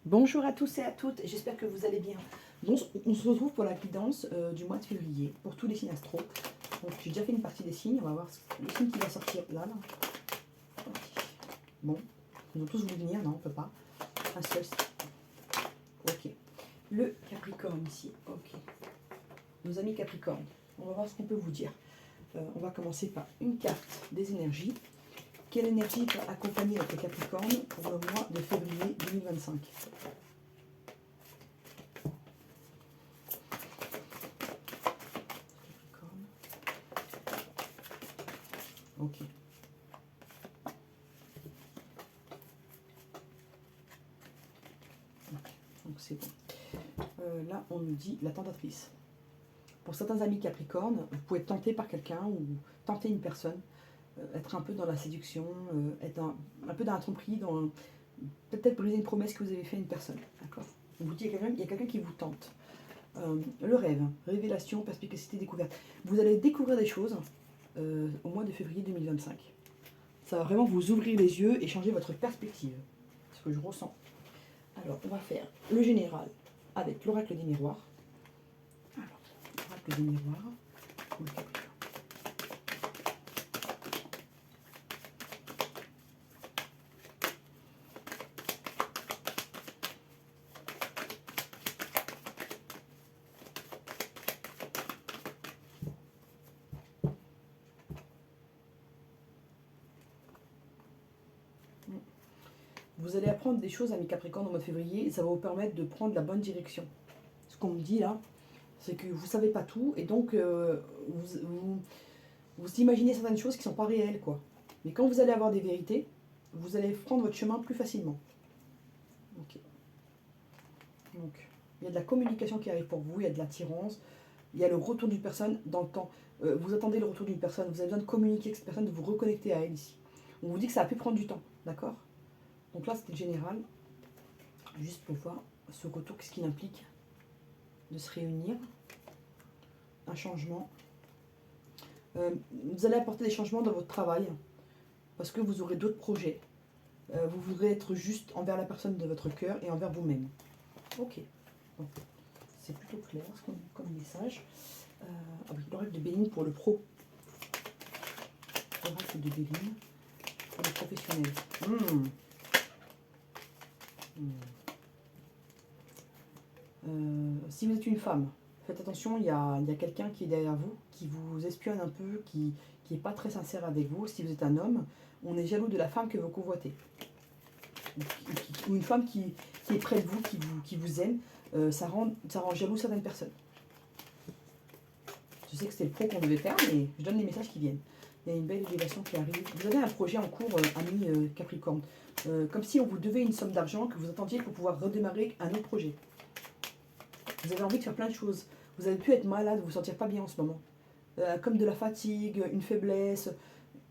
Bonjour à tous et à toutes, j'espère que vous allez bien. Donc, on se retrouve pour la guidance du mois de février pour tous les signes astro. Donc j'ai déjà fait une partie des signes, on va voir le signe qui va sortir là. Ok. Bon, ils ont tous voulu venir, non, on peut pas. Un seul. Ok. Le Capricorne ici, ok. Nos amis Capricorne, on va voir ce qu'on peut vous dire. On va commencer par une carte des énergies. Quelle énergie va accompagner votre Capricorne pour le mois de février 2025? Capricorne. Ok. Donc c'est bon. Là, on nous dit la tentatrice. Pour certains amis Capricorne, vous pouvez être tenté par quelqu'un ou tenter une personne, être un peu dans la séduction, être un peu dans la tromperie, dans peut-être briser une promesse que vous avez fait à une personne. D'accord. On vous dit qu'il y a quelqu'un qui vous tente. Le rêve, révélation, perspicacité, découverte. Vous allez découvrir des choses au mois de février 2025. Ça va vraiment vous ouvrir les yeux et changer votre perspective. C'est ce que je ressens. Alors, on va faire le général avec l'oracle des miroirs. Alors, l'oracle des miroirs pour le Capricorne. Vous allez apprendre des choses, amis Capricorne, au mois de février, et ça va vous permettre de prendre la bonne direction. Ce qu'on me dit là, c'est que vous ne savez pas tout, et donc vous imaginez certaines choses qui ne sont pas réelles, quoi. Mais quand vous allez avoir des vérités, vous allez prendre votre chemin plus facilement. Ok. Donc, il y a de la communication qui arrive pour vous, il y a de l'attirance, il y a le retour d'une personne dans le temps. Vous attendez le retour d'une personne, vous avez besoin de communiquer avec cette personne, de vous reconnecter à elle ici. On vous dit que ça a pu prendre du temps, d'accord? Donc là, c'était le général, juste pour voir ce retour, qu'est-ce qu'il implique de se réunir, un changement. Vous allez apporter des changements dans votre travail, parce que vous aurez d'autres projets. Vous voudrez être juste envers la personne de votre cœur et envers vous-même. Ok, bon. C'est plutôt clair comme message. Avec l'oracle de Béline pour le pro. L'oracle de Béline pour le professionnel. Si vous êtes une femme, faites attention, il y a quelqu'un qui est derrière vous, qui vous espionne un peu, qui n'est pas très sincère avec vous. Si vous êtes un homme, on est jaloux de la femme que vous convoitez. Ou une femme qui est près de vous, qui vous aime, ça rend jaloux certaines personnes. Je sais que c'était le pro qu'on devait faire, mais je donne les messages qui viennent. Il y a une belle élévation qui arrive. Vous avez un projet en cours, ami Capricorne. Comme si on vous devait une somme d'argent que vous attendiez pour pouvoir redémarrer un autre projet. Vous avez envie de faire plein de choses. Vous avez pu être malade, vous sentir pas bien en ce moment. Comme de la fatigue, une faiblesse,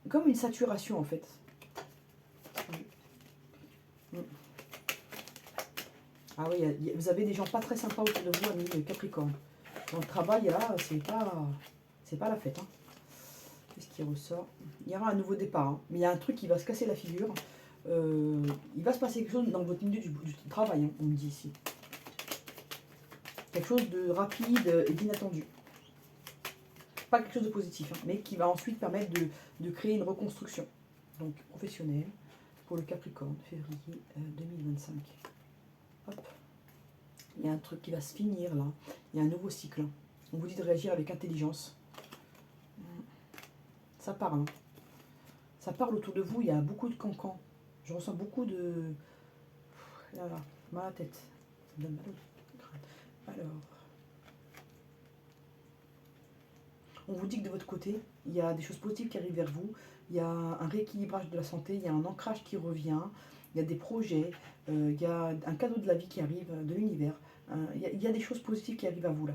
comme une saturation en fait. Ah oui, vous avez des gens pas très sympas autour de vous, amis Capricorne. Dans le travail, là, c'est pas la fête. Hein. Qu'est-ce qui ressort? Il y aura un nouveau départ, hein. Mais il y a un truc qui va se casser la figure. Il va se passer quelque chose dans votre milieu du travail, hein, on me dit ici. Quelque chose de rapide et d'inattendu. Pas quelque chose de positif, hein, mais qui va ensuite permettre de créer une reconstruction. Donc professionnelle pour le Capricorne, février 2025. Hop. Il y a un truc qui va se finir là. Il y a un nouveau cycle. On vous dit de réagir avec intelligence. Ça parle. Hein. Ça parle autour de vous. Il y a beaucoup de cancans. Je ressens beaucoup de... Là, mal à la tête. Ça me donne mal au crâne. Alors... On vous dit que de votre côté, il y a des choses positives qui arrivent vers vous. Il y a un rééquilibrage de la santé. Il y a un ancrage qui revient. Il y a des projets. Il y a un cadeau de la vie qui arrive, de l'univers. Il y a des choses positives qui arrivent à vous là.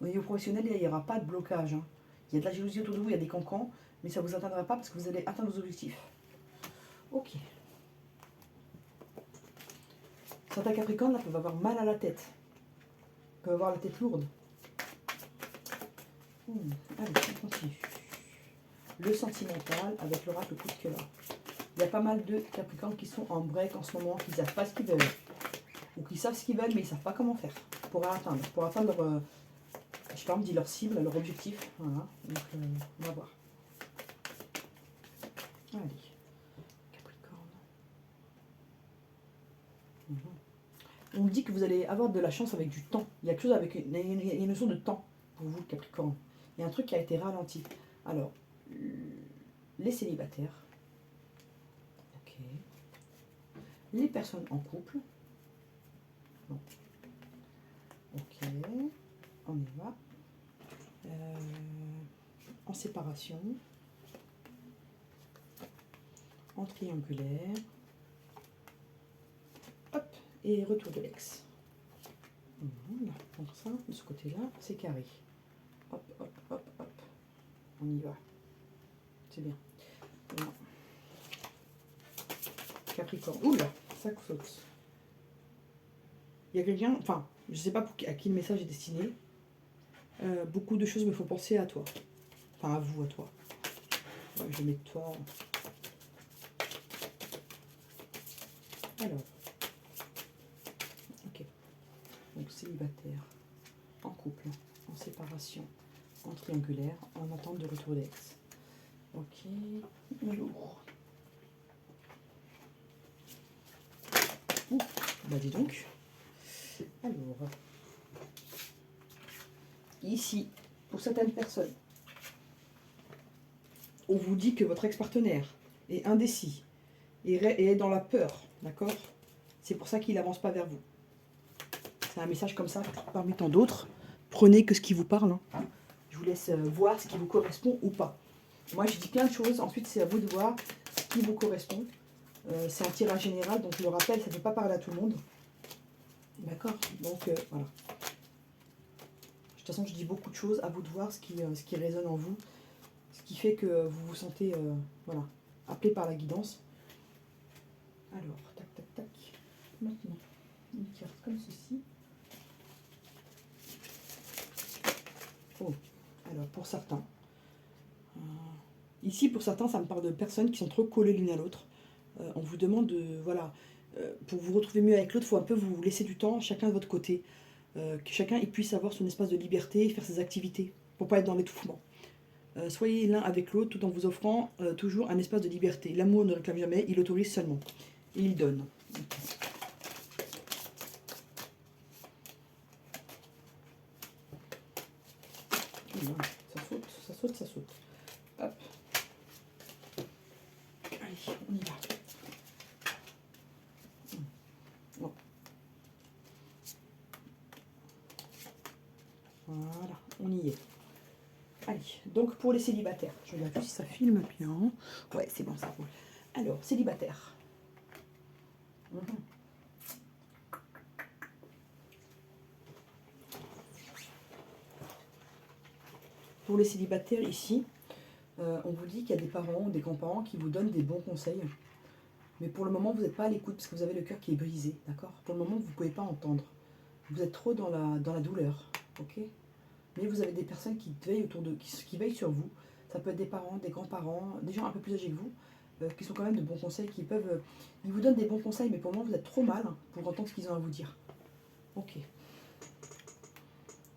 Au niveau professionnel, il n'y aura pas de blocage. Hein. Il y a de la jalousie autour de vous, il y a des cancans, mais ça ne vous atteindra pas parce que vous allez atteindre vos objectifs. Ok. Certains Capricornes là peuvent avoir mal à la tête. Peuvent avoir la tête lourde. Allez, on continue. Le sentimental avec l'oracle coup de cœur. Il y a pas mal de Capricornes qui sont en break en ce moment, qui ne savent pas ce qu'ils veulent. ou qui savent ce qu'ils veulent, mais ils ne savent pas comment faire pour atteindre. Pour atteindre leur, je sais pas, on me dit leur cible, leur objectif. Voilà. Donc, on va voir. Allez. Capricorne. On me dit que vous allez avoir de la chance avec du temps. Il y a quelque chose avec une notion de temps pour vous, Capricorne. Il y a un truc qui a été ralenti. Alors, les célibataires. Ok. Les personnes en couple. Non. Ok. On y va. En séparation. En triangulaire. Hop. Et retour de l'ex. Voilà. Donc ça, de ce côté-là, c'est carré. Hop, hop, hop, hop. On y va. C'est bien. Voilà. Capricorne. Oula, ça saute. Il y a quelqu'un, enfin, je ne sais pas à qui le message est destiné. Beaucoup de choses me font penser à toi. Enfin, à vous, à toi. Ouais, je vais mettre toi. Alors. Ok. Donc, célibataire, en couple, en séparation, en triangulaire, en attente de retour d'ex. Ok. Alors. Ouh, bah dis donc. Alors. Ici, pour certaines personnes, on vous dit que votre ex-partenaire est indécis et est dans la peur, d'accord? C'est pour ça qu'il n'avance pas vers vous. C'est un message comme ça, parmi tant d'autres. Prenez que ce qui vous parle. Hein. Je vous laisse voir ce qui vous correspond ou pas. Moi, je dis plein de choses. Ensuite, c'est à vous de voir ce qui vous correspond. C'est un tirage général, donc je le rappelle, ça ne peut pas parler à tout le monde. D'accord? Donc, voilà. De toute façon, je dis beaucoup de choses. À vous de voir ce qui résonne en vous. Ce qui fait que vous vous sentez voilà, appelé par la guidance. Alors, tac, tac, tac. Maintenant, une carte comme ceci. Oh, alors pour certains. Ici, pour certains, ça me parle de personnes qui sont trop collées l'une à l'autre. On vous demande de, voilà, pour vous retrouver mieux avec l'autre, il faut un peu vous laisser du temps, chacun de votre côté. Que chacun il puisse avoir son espace de liberté et faire ses activités, pour pas être dans l'étouffement. Soyez l'un avec l'autre tout en vous offrant toujours un espace de liberté. L'amour ne réclame jamais, il autorise seulement. Et il donne. Ça saute, ça saute, ça saute. Hop. Allez, on y va. Bon. Voilà, on y est. Allez, donc pour les célibataires, je regarde si ça filme bien. Ouais, c'est bon, ça roule. Alors, célibataire. Pour les célibataires ici, on vous dit qu'il y a des parents ou des grands-parents qui vous donnent des bons conseils. Mais pour le moment, vous n'êtes pas à l'écoute parce que vous avez le cœur qui est brisé, d'accord? Pour le moment, vous ne pouvez pas entendre. Vous êtes trop dans la douleur, ok? Mais vous avez des personnes qui veillent autour de, qui veillent sur vous. Ça peut être des parents, des grands-parents, des gens un peu plus âgés que vous, qui sont quand même de bons conseils, qui peuvent... ils vous donnent des bons conseils, mais pour le moment, vous êtes trop mal pour entendre ce qu'ils ont à vous dire. Ok.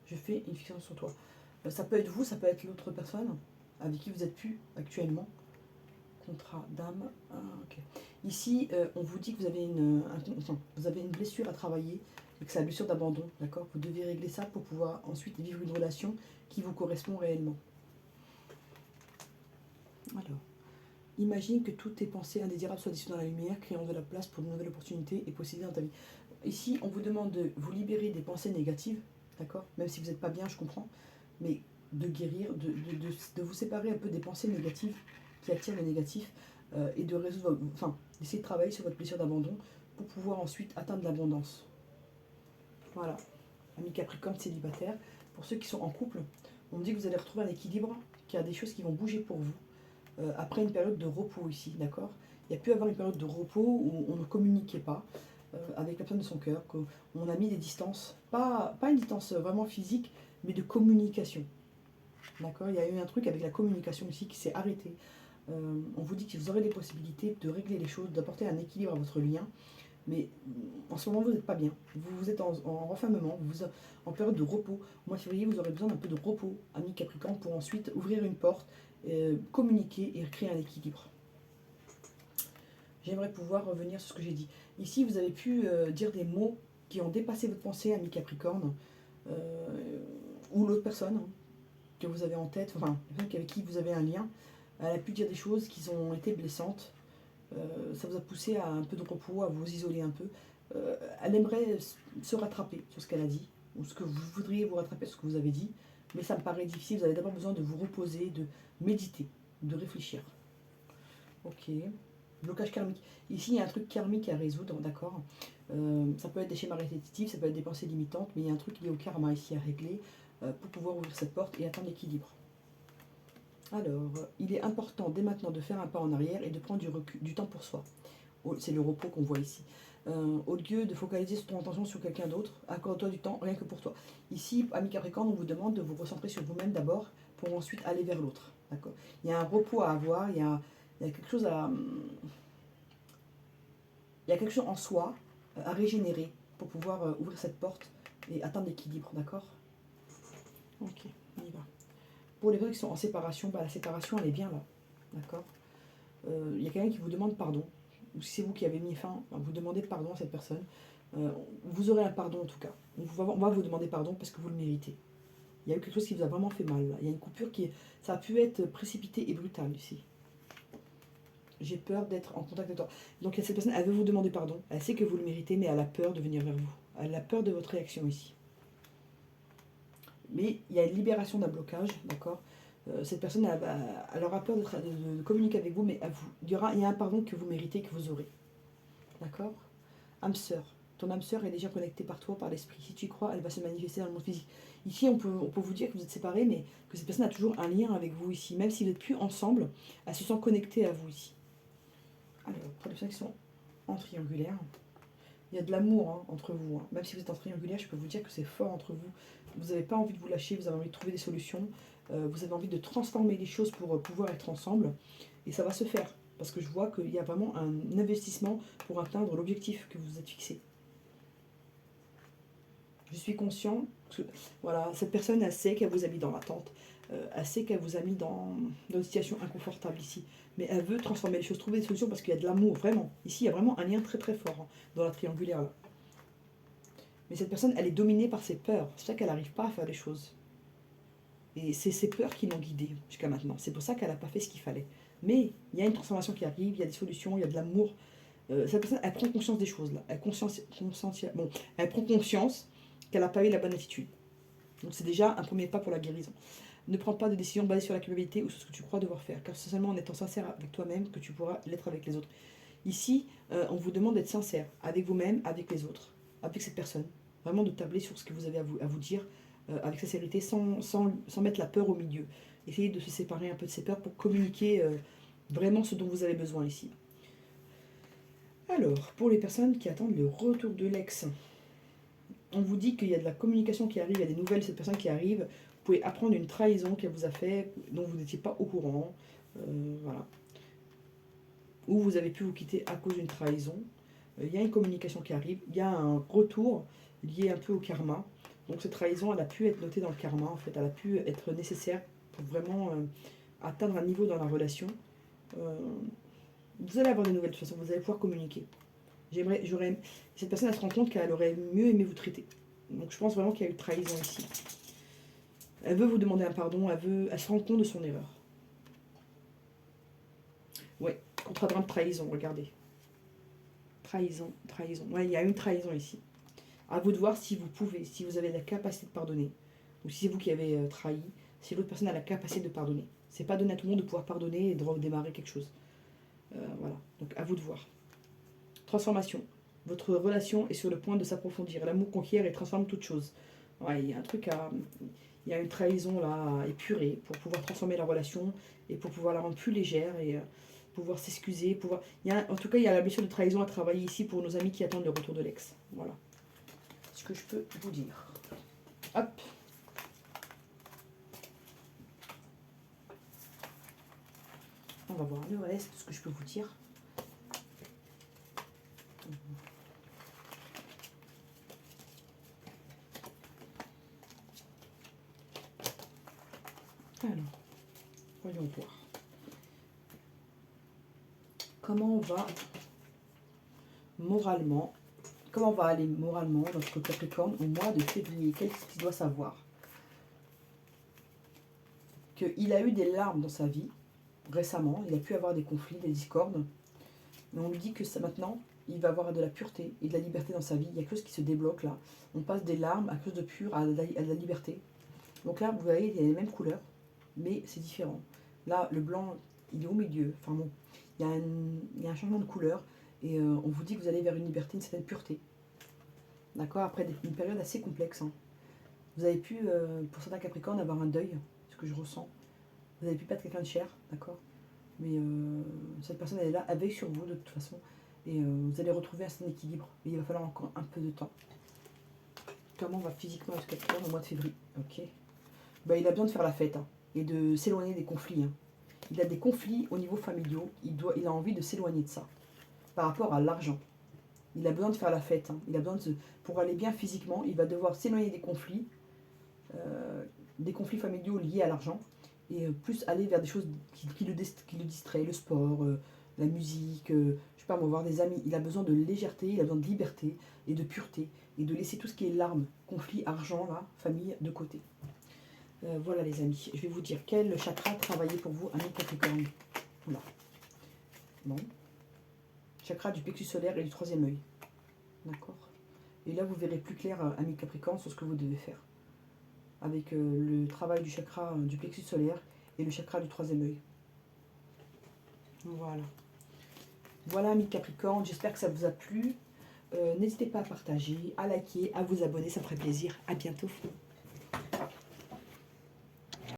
Je fais une fiction sur toi. Ça peut être vous, ça peut être l'autre personne avec qui vous êtes plus actuellement. Contrat d'âme. Ah, ok. Ici, on vous dit que vous avez vous avez une blessure à travailler et que c'est la blessure d'abandon, d'accord? Vous devez régler ça pour pouvoir ensuite vivre une relation qui vous correspond réellement. Alors, imagine que toutes tes pensées indésirables soient dissoutes dans la lumière, créant de la place pour de nouvelles opportunités et possibilités dans ta vie. Ici, on vous demande de vous libérer des pensées négatives, d'accord? Même si vous n'êtes pas bien, je comprends, mais de guérir, de vous séparer un peu des pensées négatives qui attirent le négatif et de résoudre, enfin, d'essayer de travailler sur votre blessure d'abandon pour pouvoir ensuite atteindre l'abondance. Voilà, amis Capricorne célibataires. Pour ceux qui sont en couple, on me dit que vous allez retrouver un équilibre, qu'il y a des choses qui vont bouger pour vous après une période de repos ici, d'accord? Il y a pu avoir une période de repos où on ne communiquait pas avec la personne de son cœur, qu'on a mis des distances, pas une distance vraiment physique, mais de communication. D'accord? Il y a eu un truc avec la communication ici qui s'est arrêté. On vous dit que vous aurez des possibilités de régler les choses, d'apporter un équilibre à votre lien. Mais en ce moment, vous n'êtes pas bien. Vous êtes en renfermement, en période de repos. Au mois de février, vous aurez besoin d'un peu de repos, ami Capricorne, pour ensuite ouvrir une porte, communiquer et créer un équilibre. J'aimerais pouvoir revenir sur ce que j'ai dit. Ici, vous avez pu dire des mots qui ont dépassé votre pensée, ami Capricorne, ou l'autre personne que vous avez en tête, enfin, avec qui vous avez un lien. Elle a pu dire des choses qui ont été blessantes. Ça vous a poussé à un peu de repos, à vous isoler un peu. Elle aimerait se rattraper sur ce qu'elle a dit, ou ce que vous voudriez vous rattraper sur ce que vous avez dit, mais ça me paraît difficile. Vous avez d'abord besoin de vous reposer, de méditer, de réfléchir. Ok. Blocage karmique. Ici, il y a un truc karmique à résoudre, d'accord. Ça peut être des schémas répétitifs, ça peut être des pensées limitantes, mais il y a un truc lié au karma ici à régler pour pouvoir ouvrir cette porte et atteindre l'équilibre. Alors, il est important dès maintenant de faire un pas en arrière et de prendre du temps pour soi. C'est le repos qu'on voit ici. Au lieu de focaliser ton attention sur quelqu'un d'autre, accorde-toi du temps rien que pour toi. Ici, ami Capricorne, on vous demande de vous recentrer sur vous-même d'abord pour ensuite aller vers l'autre. D'accord. Il y a un repos à avoir, il y a quelque chose il y a quelque chose en soi à régénérer pour pouvoir ouvrir cette porte et atteindre l'équilibre, d'accord. Ok, on y va. Pour les personnes qui sont en séparation, la séparation elle est bien là, d'accord. Il y a quelqu'un qui vous demande pardon, ou si c'est vous qui avez mis fin, vous demandez pardon à cette personne. Vous aurez un pardon en tout cas. On va vous demander pardon parce que vous le méritez. Il y a eu quelque chose qui vous a vraiment fait mal là. Il y a une coupure ça a pu être précipité et brutal ici. J'ai peur d'être en contact avec toi. Donc cette personne, elle veut vous demander pardon. Elle sait que vous le méritez, mais elle a peur de venir vers vous. Elle a peur de votre réaction ici. Mais il y a une libération d'un blocage, d'accord. Cette personne, elle aura peur de communiquer avec vous, mais il y a un pardon que vous méritez, que vous aurez. D'accord. Âme sœur. Ton âme sœur est déjà connectée par toi, par l'esprit. Si tu y crois, elle va se manifester dans le monde physique. Ici, on peut vous dire que vous êtes séparés, mais que cette personne a toujours un lien avec vous ici. Même si vous n'êtes plus ensemble, elle se sent connectée à vous ici. Alors, pour les personnes qui sont en triangulaire, il y a de l'amour entre vous. Même si vous êtes en triangulaire, je peux vous dire que c'est fort entre vous. Vous n'avez pas envie de vous lâcher, vous avez envie de trouver des solutions. Vous avez envie de transformer les choses pour pouvoir être ensemble. Et ça va se faire. Parce que je vois qu'il y a vraiment un investissement pour atteindre l'objectif que vous vous êtes fixé. Je suis conscient que voilà, cette personne, elle sait qu'elle vous a mis dans l'attente. Elle sait qu'elle vous a mis dans une situation inconfortable ici. Mais elle veut transformer les choses, trouver des solutions parce qu'il y a de l'amour, vraiment. Ici, il y a vraiment un lien très très fort dans la triangulaire. Là. Mais cette personne, elle est dominée par ses peurs. C'est pour ça qu'elle n'arrive pas à faire des choses. Et c'est ses peurs qui l'ont guidée jusqu'à maintenant. C'est pour ça qu'elle n'a pas fait ce qu'il fallait. Mais il y a une transformation qui arrive, il y a des solutions, il y a de l'amour. Cette personne, elle prend conscience des choses là. Elle prend conscience qu'elle n'a pas eu la bonne attitude. Donc c'est déjà un premier pas pour la guérison. Ne prends pas de décision basée sur la culpabilité ou sur ce que tu crois devoir faire, car c'est seulement en étant sincère avec toi-même que tu pourras l'être avec les autres. Ici, on vous demande d'être sincère avec vous-même, avec les autres, avec cette personne. Vraiment de tabler sur ce que vous avez à vous dire avec sincérité, sans mettre la peur au milieu. Essayez de se séparer un peu de ces peurs pour communiquer vraiment ce dont vous avez besoin ici. Alors, pour les personnes qui attendent le retour de l'ex, on vous dit qu'il y a de la communication qui arrive, il y a des nouvelles de cette personne qui arrive. Vous pouvez apprendre une trahison qu'elle vous a fait, dont vous n'étiez pas au courant. Voilà. Ou vous avez pu vous quitter à cause d'une trahison. Il y a une communication qui arrive, il y a un retour lié un peu au karma. Donc cette trahison, elle a pu être notée dans le karma, en fait, elle a pu être nécessaire pour vraiment atteindre un niveau dans la relation. Vous allez avoir des nouvelles de toute façon, vous allez pouvoir communiquer. Cette personne, elle se rend compte qu'elle aurait mieux aimé vous traiter. Donc je pense vraiment qu'il y a eu trahison ici. Elle veut vous demander un pardon, elle se rend compte de son erreur. Ouais, contre-drame de trahison, regardez. Trahison. Ouais, il y a une trahison ici. À vous de voir si vous pouvez, si vous avez la capacité de pardonner, ou si c'est vous qui avez trahi, si l'autre personne a la capacité de pardonner. C'est pas donné à tout le monde de pouvoir pardonner et de redémarrer quelque chose. Voilà, donc à vous de voir. Transformation. Votre relation est sur le point de s'approfondir. L'amour conquiert et transforme toute chose. Ouais, il y a un truc il y a une trahison là à épurer pour pouvoir transformer la relation et pour pouvoir la rendre plus légère et pouvoir s'excuser. En tout cas, il y a la blessure de trahison à travailler ici pour nos amis qui attendent le retour de l'ex. Voilà ce que je peux vous dire. Hop. On va voir le reste, ce que je peux vous dire. Alors, voyons voir. Comment on va moralement, comment va aller moralement notre Capricorne au mois de février? Qu'est-ce qu'il doit savoir? Qu'il a eu des larmes dans sa vie récemment, il a pu avoir des conflits, des discordes, mais on lui dit que ça, maintenant, il va avoir de la pureté et de la liberté dans sa vie. Il y a quelque chose qui se débloque là. On passe des larmes à quelque chose de pur à la liberté. Donc là, vous voyez, il y a les mêmes couleurs, mais c'est différent. Là, le blanc, il est au milieu. Enfin bon, il y a un changement de couleur et on vous dit que vous allez vers une liberté, une certaine pureté. D'accord? Après une période assez complexe. Hein. Vous avez pu, pour certains Capricornes, avoir un deuil, ce que je ressens. Vous avez pu perdre quelqu'un de cher, d'accord? Mais cette personne, elle est là, elle veille sur vous de toute façon. Et vous allez retrouver un certain équilibre. Mais il va falloir encore un peu de temps. Comment va physiquement ce Capricorne au mois de février? Ok. Ben, il a besoin de faire la fête hein, et de s'éloigner des conflits. Hein. Il a des conflits au niveau familial. Il a envie de s'éloigner de ça. Par rapport à l'argent. Il a besoin de faire la fête. Hein. Il a besoin de pour aller bien physiquement, il va devoir s'éloigner des conflits familiaux liés à l'argent. Et plus aller vers des choses qui le distraient, le sport, la musique, je sais pas moi, voir des amis. Il a besoin de légèreté, il a besoin de liberté et de pureté et de laisser tout ce qui est larmes, conflit, argent, là, famille, de côté. Voilà les amis, je vais vous dire quel chakra travailler pour vous, amis Capricorne. Voilà. Bon. Chakra du plexus solaire et du troisième œil. D'accord. Et là, vous verrez plus clair, amis Capricorne, sur ce que vous devez faire. Avec le travail du chakra du plexus solaire et le chakra du troisième œil. Voilà. Voilà, amis Capricorne, j'espère que ça vous a plu. N'hésitez pas à partager, à liker, à vous abonner, ça me ferait plaisir. À bientôt.